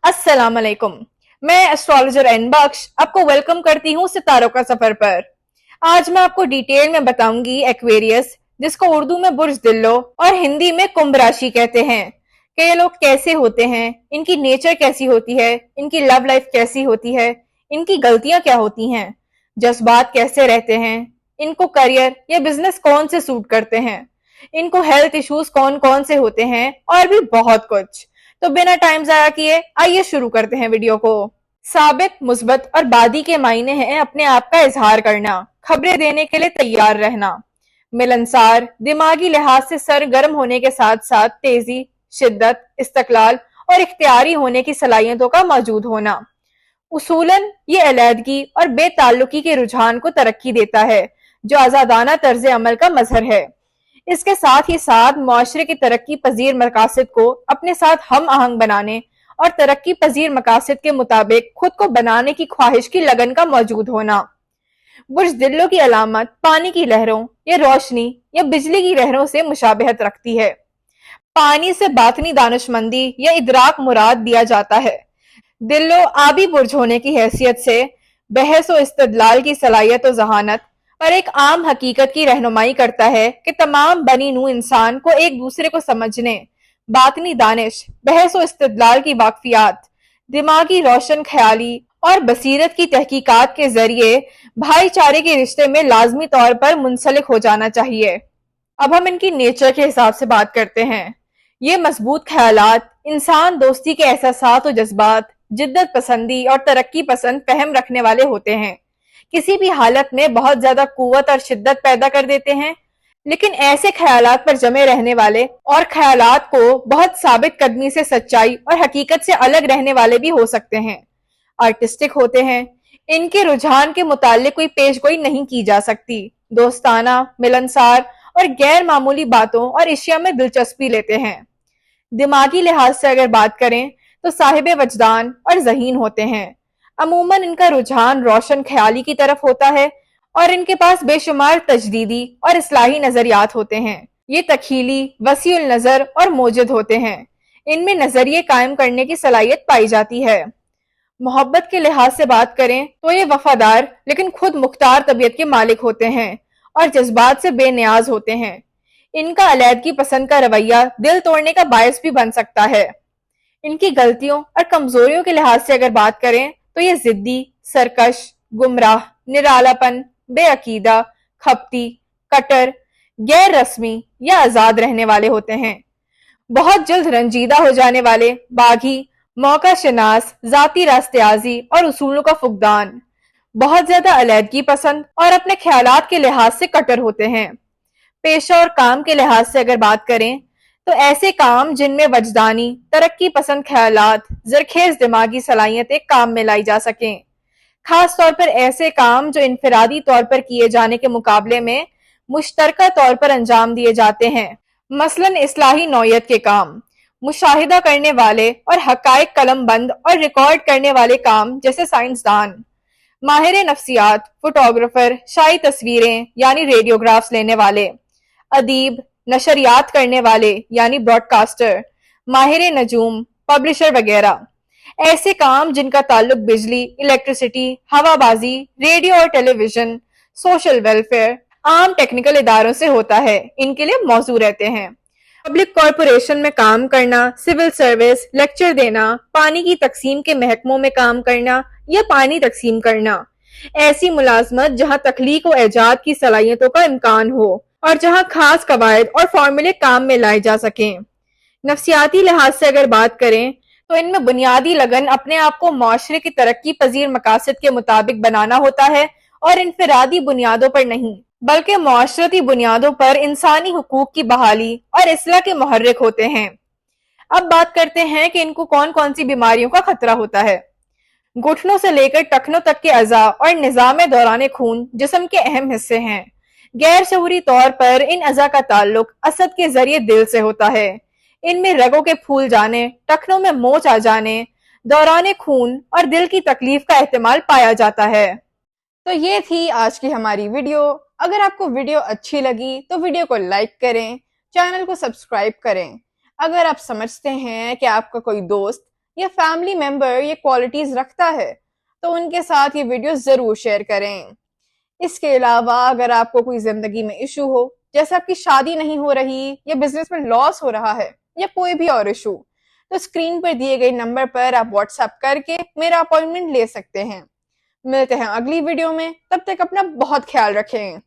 अस्सलाम वालेकुम। मैं एस्ट्रोलॉजर एन बख्श आपको वेलकम करती हूँ सितारों का सफर पर। आज मैं आपको डिटेल में बताऊंगी एक्वेरियस, जिसको उर्दू में बुर्ज दिल्लो और हिंदी में कुंभ राशि कहते हैं, कि ये लोग कैसे होते हैं, इनकी नेचर कैसी होती है, इनकी लव लाइफ कैसी होती है, इनकी गलतियां क्या होती हैं, जज्बात कैसे रहते हैं, इनको करियर या बिजनेस कौन से सूट करते हैं, इनको हेल्थ इश्यूज कौन कौन से होते हैं, और भी बहुत कुछ। तो बिना टाइम जाया किए आइए शुरू करते हैं वीडियो को। साबित, मुस्बत और बादी के मायने हैं अपने आप का इजहार करना, खबरें देने के लिए तैयार रहना, मिलनसार, दिमागी लिहाज से सरगर्म होने के साथ साथ तेजी, शिद्दत, इस्तकलाल और इख्तियारी होने की सलाहियतों का मौजूद होना। उसूलन ये अलहदगी और बेताल्लुकी के रुझान को तरक्की देता है, जो आजादाना तर्ज अमल का मजहर है। इसके साथ ही साथ मुआशरे की तरक्की पजीर मकासद को अपने साथ हम आहंग बनाने और तरक्की पजीर मकासद के मुताबिक खुद को बनाने की ख्वाहिश की लगन का मौजूद होना। बुर्ज दिल्लो की अलामत पानी की लहरों या रोशनी या बिजली की लहरों से मुशाबहत रखती है। पानी से बातनी दानिशमंदी या इदराक मुराद दिया जाता है। दिल्लो आबी बुर्ज होने की हैसियत से बहस व इस्तदलाल की सलाहियत व जहानत और एक आम हकीकत की रहनुमाई करता है कि तमाम बनी नू इंसान को एक दूसरे को समझने, बातनी दानिश, बहस व इस्तदलाल की वाकफियात, दिमागी रोशन ख्याली और बसीरत की तहकीकात के जरिए भाईचारे के रिश्ते में लाजमी तौर पर मुंसलिक हो जाना चाहिए। अब हम इनकी नेचर के हिसाब से बात करते हैं। ये मजबूत ख्यालात, इंसान दोस्ती के एहसासात और जज्बात, जिद्दत पसंदी और तरक्की पसंद फहम रखने वाले होते हैं। किसी भी हालत में बहुत ज्यादा कुव्वत और शिद्दत पैदा कर देते हैं, लेकिन ऐसे ख्यालात पर जमे रहने वाले और ख्यालात को बहुत साबित कदमी से सच्चाई और हकीकत से अलग रहने वाले भी हो सकते हैं। आर्टिस्टिक होते हैं। इनके रुझान के मुतालिक कोई पेशगोई नहीं की जा सकती। दोस्ताना, मिलनसार और गैर मामूली बातों और अशिया में दिलचस्पी लेते हैं। दिमागी लिहाज से अगर बात करें तो साहिब वजदान और ज़हीन होते हैं। अमूमन इनका रुझान रोशन ख्याली की तरफ होता है और इनके पास बेशुमार तजदीदी और इस्लाही नजरियात होते हैं। ये तखीली, वसीउल नजर और मोजिद होते हैं। इनमें नजरिए कायम करने की सलाहियत पाई जाती है। मोहब्बत के लिहाज से बात करें तो ये वफादार लेकिन खुद मुख्तार तबीयत के मालिक होते हैं और जज्बात से बेनियाज होते हैं। इनका अलैदगी पसंद का रवैया दिल तोड़ने का बायस भी बन सकता है। इनकी गलतियों और कमजोरियों के लिहाज से अगर बात करें तो ये जिद्दी, सरकश, गुमराह, निरालापन, बेअकीदा, खपती, कटर, गैर रस्मी या आजाद रहने वाले होते हैं। बहुत जल्द रंजीदा हो जाने वाले, बागी, मौका शनास, जाती रास्तेआजी और उसूलों का फुकदान, बहुत ज्यादा अलैदगी पसंद और अपने ख्यालात के लिहाज से कटर होते हैं। पेशा और काम के लिहाज से अगर बात करें तो ऐसे काम जिनमें वजदानी, तरक्की पसंद ख्यालात, जरखेज दिमागी सलाहियतें काम में लाई जा सकें। खास तौर पर ऐसे काम जो इनफरादी तौर पर किए जाने के मुकाबले में मुश्तरका तौर पर अंजाम दिए जाते हैं। मसलन इस्लाही नौयत के काम, मुशाहिदा करने वाले और हकायक कलम बंद और रिकॉर्ड करने वाले काम जैसे साइंसदान, माहिर नफ्सियात, फोटोग्राफर, शाही तस्वीरें यानी रेडियोग्राफ्स लेने वाले, अदीब, नशरियात करने वाले यानी ब्रॉडकास्टर, माहिर नजूम, पब्लिशर वगैरह। ऐसे काम जिनका ताल्लुक बिजली, इलेक्ट्रिसिटी, हवाबाजी, रेडियो और टेलीविजन, सोशल वेलफेयर, आम टेक्निकल इदारों से होता है, इनके लिए मौजूद रहते हैं। पब्लिक कॉरपोरेशन में काम करना, सिविल सर्विस, लेक्चर देना, पानी की तकसीम के महकमों में काम करना या पानी तकसीम करना, ऐसी मुलाजमत जहां तख्लीक व ईजाद की सलाहियतों का इम्कान हो और जहां खास कवायद और फॉर्मूले काम में लाए जा सकें। नफ्सियाती लिहाज से अगर बात करें तो इनमें बुनियादी लगन अपने आप को मुआशरे की तरक्की पजीर मकासद के मुताबिक बनाना होता है और इनफरादी बुनियादों पर नहीं, बल्कि मुआशरती बुनियादों पर इंसानी हुकूक की बहाली और इसलाह के मुहर्रिक होते हैं। अब बात करते हैं कि इनको कौन कौन सी बीमारियों का खतरा होता है। घुटनों से लेकर टखनों तक के अज़ा और निज़ाम दौरान खून जिस्म के अहम हिस्से हैं। गैर शऊरी तौर पर इन अज़ा का ताल्लुक असद के जरिए दिल से होता है। इनमें रगों के फूल जाने, टखनों में मोच आ जाने, दौरान खून और दिल की तकलीफ का एहतमाल पाया जाता है। तो ये थी आज की हमारी वीडियो। अगर आपको वीडियो अच्छी लगी तो वीडियो को लाइक करें, चैनल को सब्सक्राइब करें। अगर आप समझते हैं कि आपका कोई दोस्त یا فیملی ممبر یہ کوالٹیز رکھتا ہے تو ان کے ساتھ یہ ویڈیو ضرور شیئر کریں۔ اس کے علاوہ اگر آپ کو کوئی زندگی میں ایشو ہو، جیسے آپ کی شادی نہیں ہو رہی یا بزنس میں لاس ہو رہا ہے یا کوئی بھی اور ایشو، تو اسکرین پر دیے گئے نمبر پر آپ واٹس ایپ کر کے میرا اپوائنٹمنٹ لے سکتے ہیں۔ ملتے ہیں اگلی ویڈیو میں، تب تک اپنا بہت خیال رکھیں۔